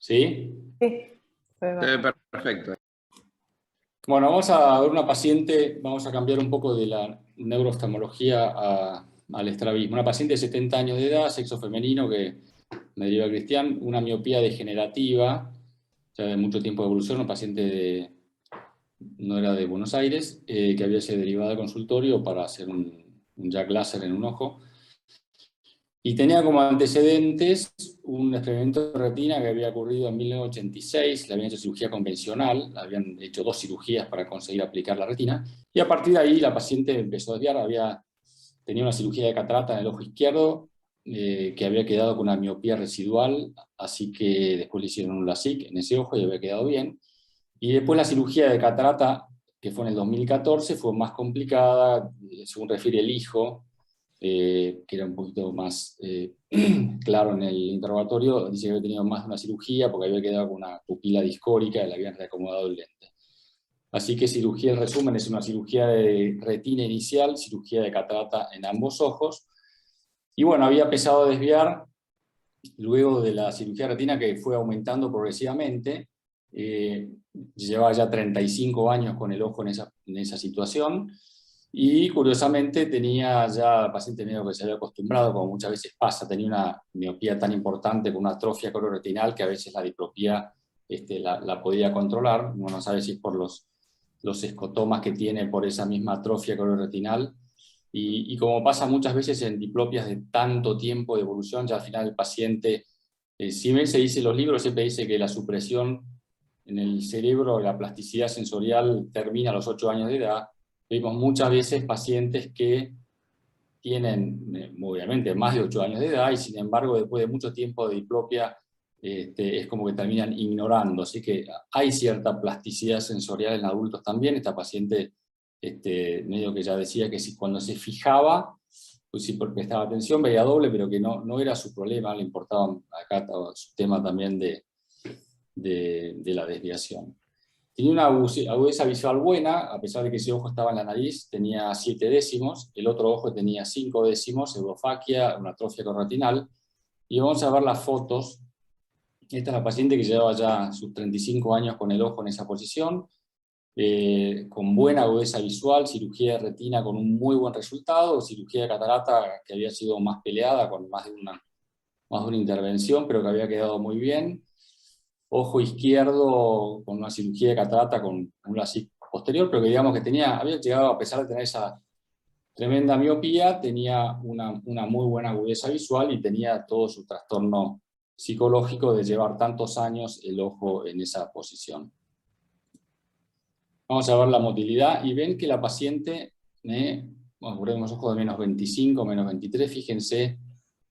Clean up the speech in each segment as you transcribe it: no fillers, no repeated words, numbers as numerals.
¿Sí? Sí, Se ve perfecto. Bueno, vamos a ver una paciente, vamos a cambiar un poco de la neurooftalmología al estrabismo. Una paciente de 70 años de edad, sexo femenino, que me deriva Cristian, una miopía degenerativa, ya de mucho tiempo de evolución, un paciente no era de Buenos Aires, que había sido derivado al consultorio para hacer un jack láser en un ojo. Y tenía como antecedentes un experimento de retina que había ocurrido en 1986, le habían hecho cirugía convencional, le habían hecho 2 cirugías para conseguir aplicar la retina, y a partir de ahí la paciente empezó a desviar, tenía una cirugía de catarata en el ojo izquierdo, que había quedado con una miopía residual, así que después le hicieron un LASIK en ese ojo y había quedado bien. Y después la cirugía de catarata, que fue en el 2014, fue más complicada, según refiere el hijo, que era un poquito más claro en el interrogatorio, dice que había tenido más de una cirugía porque había quedado con una pupila discórica y le habían reacomodado el lente. Así que cirugía, en resumen, es una cirugía de retina inicial, cirugía de catarata en ambos ojos. Y bueno, había empezado a desviar luego de la cirugía de retina, que fue aumentando progresivamente. Llevaba ya 35 años con el ojo en esa situación. Y curiosamente tenía ya, la paciente medio que se había acostumbrado, como muchas veces pasa, tenía una miopía tan importante con una atrofia cororetinal que a veces la diplopía la podía controlar. Uno no sabe si es por los escotomas que tiene por esa misma atrofia cororetinal. Y como pasa muchas veces en diplopias de tanto tiempo de evolución, ya al final el paciente, si bien se dice en los libros, siempre dice que la supresión en el cerebro, la plasticidad sensorial termina a los 8 años de edad. Vimos muchas veces pacientes que tienen, obviamente, más de 8 años de edad y sin embargo, después de mucho tiempo de diplopia, es como que terminan ignorando. Así que hay cierta plasticidad sensorial en adultos también. Esta paciente medio que ya decía que si cuando se fijaba, pues sí prestaba atención, veía doble, pero que no era su problema, le importaba acá su tema también de la desviación. Tenía una agudeza visual buena, a pesar de que ese ojo estaba en la nariz, tenía 7 décimos, el otro ojo tenía 5 décimos, eurofaquia, una atrofia corretinal. Y vamos a ver las fotos. Esta es la paciente que llevaba ya sus 35 años con el ojo en esa posición, con buena agudeza visual, cirugía de retina con un muy buen resultado, cirugía de catarata que había sido más peleada, con más de una intervención, pero que había quedado muy bien. Ojo izquierdo con una cirugía de catarata con un LASIK posterior, pero que digamos que había llegado, a pesar de tener esa tremenda miopía, tenía una muy buena agudeza visual y tenía todo su trastorno psicológico de llevar tantos años el ojo en esa posición. Vamos a ver la motilidad y ven que la paciente, ponemos ojos de menos 25, menos 23, fíjense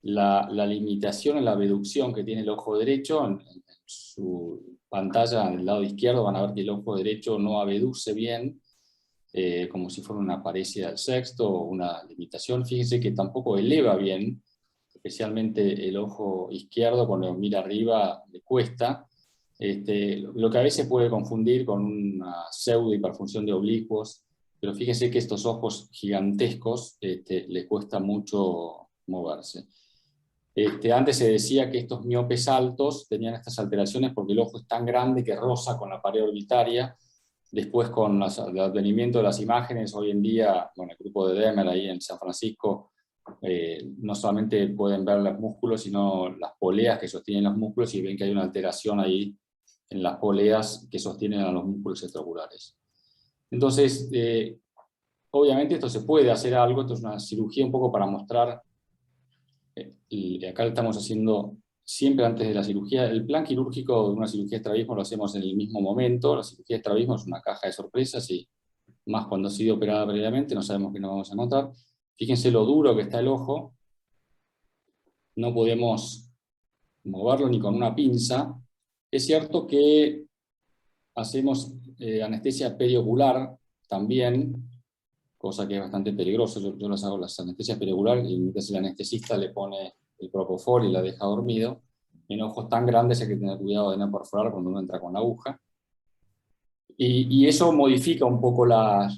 la limitación en la abducción que tiene el ojo derecho. En su pantalla, en el lado izquierdo, van a ver que el ojo derecho no abduce bien, como si fuera una paresia del sexto o una limitación. Fíjense que tampoco eleva bien, especialmente el ojo izquierdo, cuando mira arriba le cuesta. Lo que a veces puede confundir con una pseudo hiperfunción de oblicuos, pero fíjense que estos ojos gigantescos les cuesta mucho moverse. Antes se decía que estos miopes altos tenían estas alteraciones porque el ojo es tan grande que roza con la pared orbitaria. Después, con el advenimiento de las imágenes, hoy en día, con el grupo de Demer ahí en San Francisco, no solamente pueden ver los músculos, sino las poleas que sostienen los músculos, y ven que hay una alteración ahí en las poleas que sostienen a los músculos extraoculares. Entonces, obviamente esto se puede hacer algo, esto es una cirugía un poco para mostrar, y acá estamos haciendo siempre antes de la cirugía. El plan quirúrgico de una cirugía de estrabismo lo hacemos en el mismo momento. La cirugía de estrabismo es una caja de sorpresas y más cuando ha sido operada previamente, no sabemos qué nos vamos a encontrar. Fíjense lo duro que está el ojo. No podemos moverlo ni con una pinza. Es cierto que hacemos anestesia periocular también, cosa que es bastante peligrosa. Yo las hago las anestesias perioculares y mientras el anestesista le pone el propofol y la deja dormido. En ojos tan grandes hay que tener cuidado de no perforar cuando uno entra con la aguja. Y eso modifica un poco la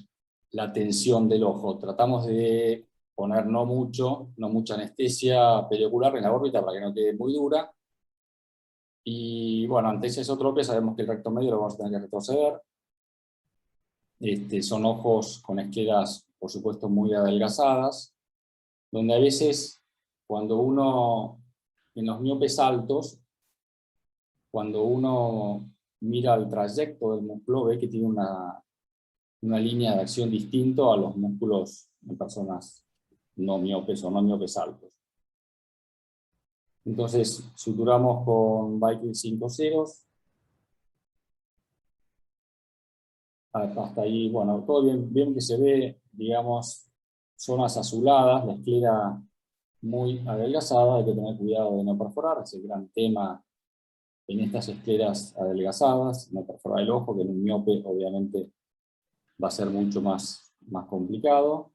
tensión del ojo. Tratamos de poner no mucha anestesia periocular en la órbita para que no quede muy dura. Y bueno, ante ese esotropia sabemos que el recto medio lo vamos a tener que retroceder. Son ojos con escleras, por supuesto, muy adelgazadas, donde a veces, cuando uno, en los miopes altos, cuando uno mira el trayecto del músculo, ve que tiene una línea de acción distinto a los músculos en personas no miopes o no miopes altos. Entonces, suturamos con Viking 5 ceros. Hasta ahí, bueno, todo bien, bien que se ve, digamos, zonas azuladas, la esclera muy adelgazada, hay que tener cuidado de no perforar, es el gran tema en estas escleras adelgazadas, no perforar el ojo, que en un miope obviamente va a ser mucho más complicado.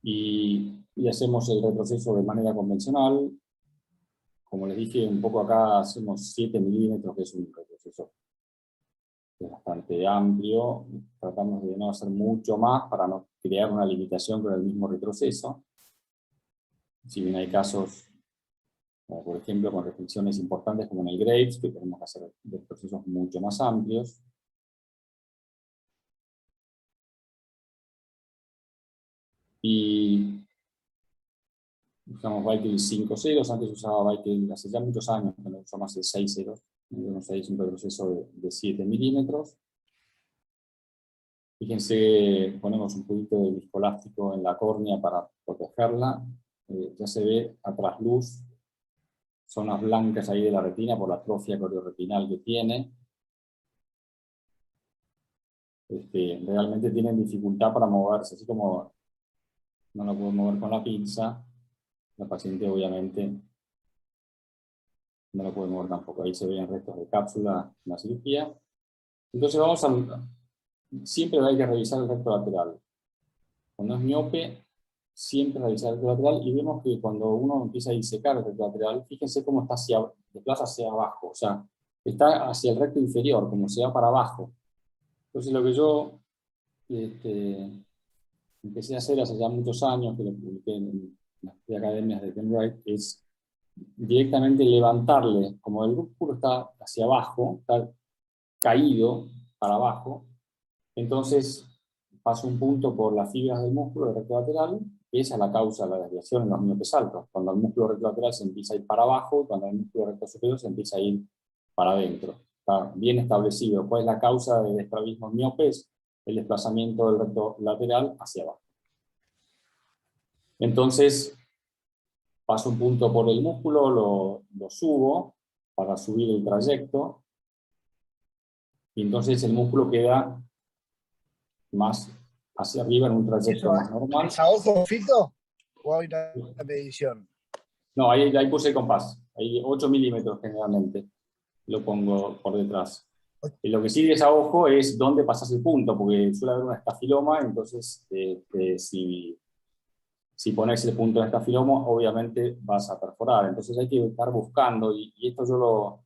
Y hacemos el retroceso de manera convencional. Como les dije, un poco acá hacemos 7 milímetros, que es un retroceso bastante amplio. Tratamos de no hacer mucho más para no crear una limitación con el mismo retroceso. Si bien hay casos, como por ejemplo con restricciones importantes como en el Graves, que tenemos que hacer retrocesos mucho más amplios. Y usamos Baikel 5 ceros, antes usaba Baikel hace ya muchos años, que no uso más el 6 ceros. Entonces ahí es un retroceso de 7 milímetros. Fíjense, ponemos un poquito de viscoelástico en la córnea para protegerla. Ya se ve a trasluz zonas blancas ahí de la retina por la atrofia corioretinal que tiene. Realmente tienen dificultad para moverse, así como no lo puedo mover con la pinza, la paciente obviamente no lo puede mover tampoco. Ahí se ven restos de cápsula en la cirugía. Entonces siempre hay que revisar el recto lateral. Cuando es miope, siempre revisar el recto lateral, y vemos que cuando uno empieza a disecar el recto lateral, fíjense cómo está desplaza hacia abajo, o sea, está hacia el recto inferior, como se va para abajo. Entonces lo que yo empecé a hacer hace ya muchos años, que lo publiqué en las academias de Ken Wright, es directamente levantarle, como el músculo está hacia abajo, está caído para abajo, entonces paso un punto por las fibras del músculo del recto lateral, que esa es la causa de la desviación en los miopes altos, cuando el músculo recto lateral se empieza a ir para abajo, y cuando el músculo recto superior se empieza a ir para adentro. Está bien establecido cuál es la causa de estrabismo en miopes, el desplazamiento del recto lateral hacia abajo. Entonces, paso un punto por el músculo, lo subo para subir el trayecto, y entonces el músculo queda más hacia arriba en un trayecto más normal. ¿Es a ojo fito o hay una medición? No, ahí puse el compás. Ahí 8 milímetros generalmente lo pongo por detrás. Y lo que sigue es a ojo es dónde pasas el punto, porque suele haber una estafiloma, entonces si pones el punto en estafiloma, obviamente vas a perforar. Entonces hay que estar buscando, y esto yo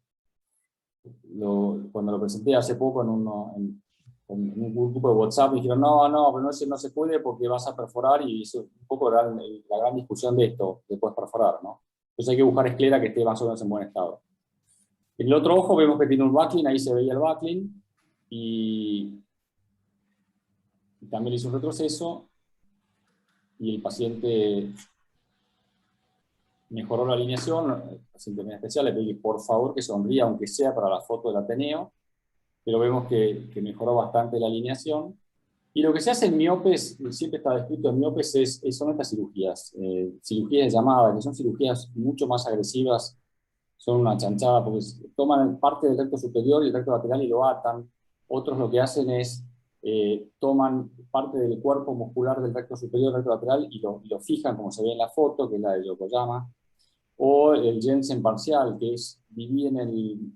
cuando lo presenté hace poco en un grupo de WhatsApp, me dijeron, no, pero no se puede porque vas a perforar, y eso un poco era la gran discusión de esto, de puedes perforar, ¿no? Entonces hay que buscar esclera que esté más o menos en buen estado. En el otro ojo vemos que tiene un buckling, ahí se veía el buckling, y también hizo un retroceso, y el paciente mejoró la alineación. El paciente en especial le pedí por favor que sonría, aunque sea para la foto del Ateneo, pero vemos que mejoró bastante la alineación. Y lo que se hace en miopes, siempre está descrito en miopes, son estas cirugías, cirugías de llamada, que son cirugías mucho más agresivas, son una chanchada, porque toman parte del recto superior y el recto lateral y lo atan. Otros lo que hacen es, toman parte del cuerpo muscular del recto superior y recto lateral y lo fijan, como se ve en la foto, que es la de Yokoyama. O el Jensen parcial, que es dividen el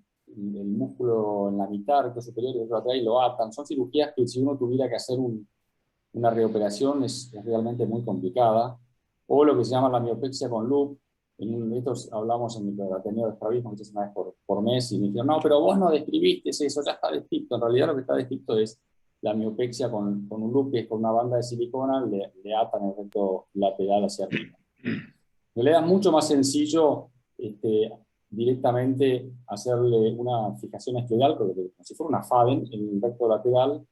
músculo en la mitad, recto superior y recto lateral, y lo atan. Son cirugías que si uno tuviera que hacer una reoperación es realmente muy complicada. O lo que se llama la miopexia con loop. En estos hablamos en el Ateneo de estrabismo muchas veces por mes, y me dijeron, no, pero vos no describiste eso, ya está descrito. En realidad lo que está descrito es la miopexia con un loop, que es con una banda de silicona, le atan el recto lateral hacia arriba. En realidad es mucho más sencillo directamente hacerle una fijación escleral, como si fuera una FADEN en el recto lateral,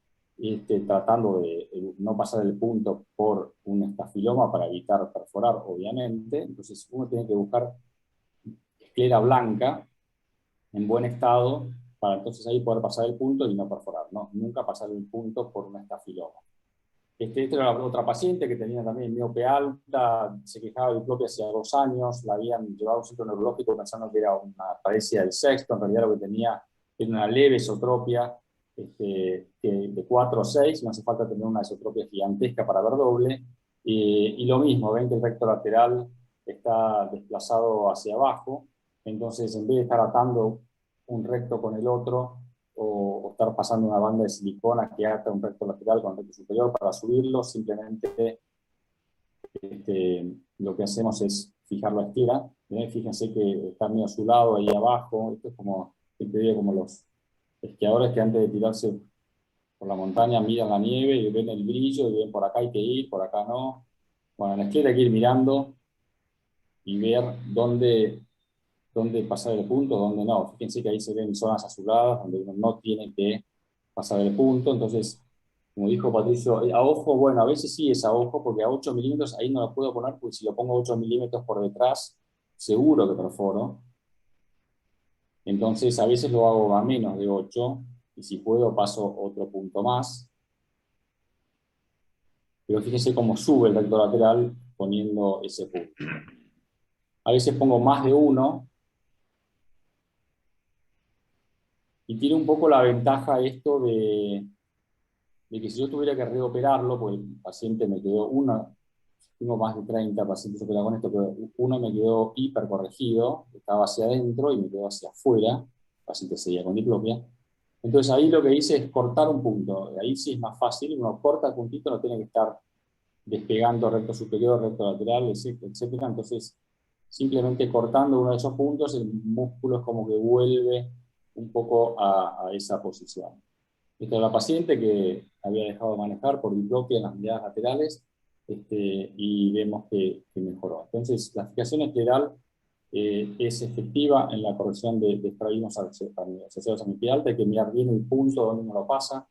tratando de no pasar el punto por un estafiloma para evitar perforar, obviamente. Entonces uno tiene que buscar esclera blanca, en buen estado, para entonces ahí poder pasar el punto y no perforar, ¿no? Nunca pasar el punto por un estafiloma. Esta era otra paciente que tenía también miope alta, se quejaba de diplopia hacía 2 años, la habían llevado a un centro neurológico pensando que era una parecida del sexto, en realidad lo que tenía era una leve esotropia de 4 o 6, no hace falta tener una esotropia gigantesca para ver doble, y lo mismo, ven que el recto lateral está desplazado hacia abajo, entonces en vez de estar atando un recto con el otro, o estar pasando una banda de silicona que ata un recto lateral con el recto superior para subirlo, simplemente lo que hacemos es fijar la esquina. Fíjense que está medio azulado ahí abajo. Esto es como, siempre digo, como los esquiadores que antes de tirarse por la montaña miran la nieve y ven el brillo y ven por acá hay que ir, por acá no. Bueno, en la esquina hay que ir mirando y ver dónde pasar el punto, dónde no. Fíjense que ahí se ven zonas azuladas donde uno no tiene que pasar el punto. Entonces, como dijo Patricio, a ojo, bueno, a veces sí es a ojo, porque a 8 milímetros ahí no lo puedo poner, porque si lo pongo 8 milímetros por detrás, seguro que perforo. Entonces, a veces lo hago a menos de 8, y si puedo paso otro punto más. Pero fíjense cómo sube el recto lateral poniendo ese punto. A veces pongo más de 1, y tiene un poco la ventaja esto de que si yo tuviera que reoperarlo, pues el paciente me quedó tengo más de 30 pacientes operados con esto, pero uno me quedó hipercorregido, estaba hacia adentro y me quedó hacia afuera, el paciente seguía con diplopia. Entonces ahí lo que hice es cortar un punto, ahí sí es más fácil, uno corta el puntito, no tiene que estar despegando recto superior, recto lateral, etcétera. Entonces simplemente cortando uno de esos puntos, el músculo es como que vuelve un poco a esa posición. Esta es la paciente que había dejado de manejar por diplopia en las miradas laterales, y vemos que mejoró. Entonces, la fijación escleral es efectiva en la corrección de estrabismos asociados a miopía alta. Hay que mirar bien el punto donde uno lo pasa.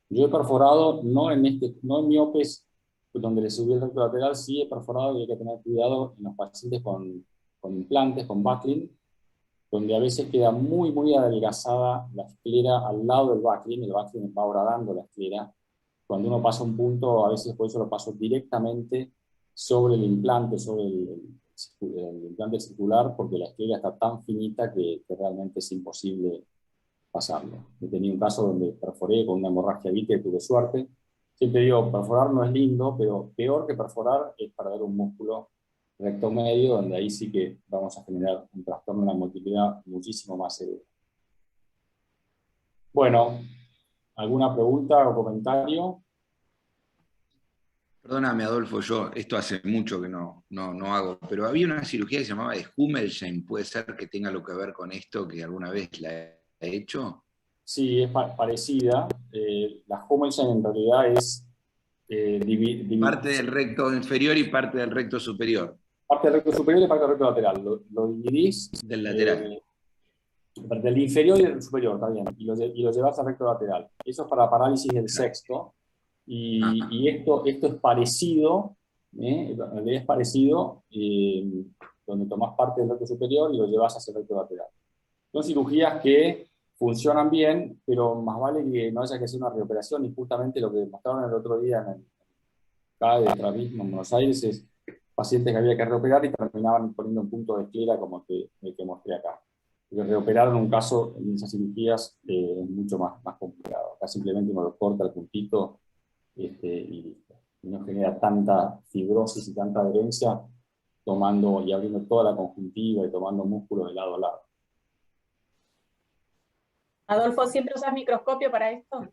Yo he perforado, no en miopes donde le subí el recto lateral, sí he perforado y hay que tener cuidado en los pacientes con implantes, con buckling, donde a veces queda muy, muy adelgazada la esclera al lado del buckling, el buckling va horadando la esclera. Cuando uno pasa un punto, a veces por eso lo paso directamente sobre el implante, sobre el implante circular, porque la esclera está tan finita que realmente es imposible pasarlo. He tenido un caso donde perforé con una hemorragia vítea y tuve suerte. Siempre digo, perforar no es lindo, pero peor que perforar es perder un músculo recto medio, donde ahí sí que vamos a generar un trastorno de la motilidad muchísimo más severo. Bueno, ¿alguna pregunta o comentario? Perdóname, Adolfo, yo esto hace mucho que no hago, pero había una cirugía que se llamaba de Hummelsheim, ¿puede ser que tenga algo que ver con esto, que alguna vez la he hecho? Sí, es parecida. La Hummelsheim en realidad es Parte del recto inferior y parte del recto superior. parte del recto superior y parte del recto lateral. Lo dividís Del lateral. del inferior y del superior también, y lo llevas al recto lateral. Eso es para parálisis del sexto. Y esto es parecido, en realidad es parecido, donde tomás parte del recto superior y lo llevas hacia el recto lateral. Son cirugías que funcionan bien, pero más vale que no haya que hacer una reoperación, y justamente lo que mostraron el otro día en el CAE de estrabismo en Buenos Aires es pacientes que había que reoperar y terminaban poniendo un punto de esclera como el que mostré acá. Porque reoperar en un caso, en esas cirugías, es mucho más complicado. Acá simplemente uno lo corta el puntito y listo. Y no genera tanta fibrosis y tanta adherencia tomando y abriendo toda la conjuntiva y tomando músculos de lado a lado. Adolfo, ¿siempre usas microscopio para esto?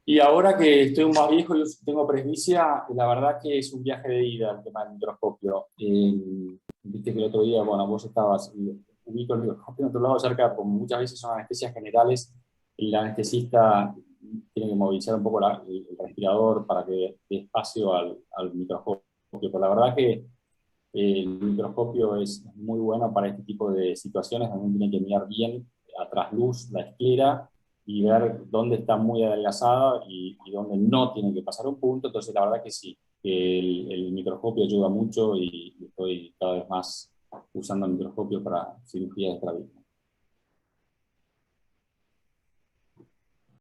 Y ahora que estoy más viejo y tengo presbicia, la verdad que es un viaje de ida el tema del microscopio. Viste que el otro día, bueno, vos estabas, ubico el microscopio en otro lado cerca, como muchas veces son anestesias generales, el anestesista tiene que movilizar un poco el respirador para que dé espacio al microscopio. Pero la verdad que El microscopio es muy bueno para este tipo de situaciones, donde tiene que mirar bien a trasluz la esclera y ver dónde está muy adelgazada y dónde no tiene que pasar un punto. Entonces la verdad que sí, que el microscopio ayuda mucho y estoy cada vez más usando el microscopio para cirugía de estrabismo.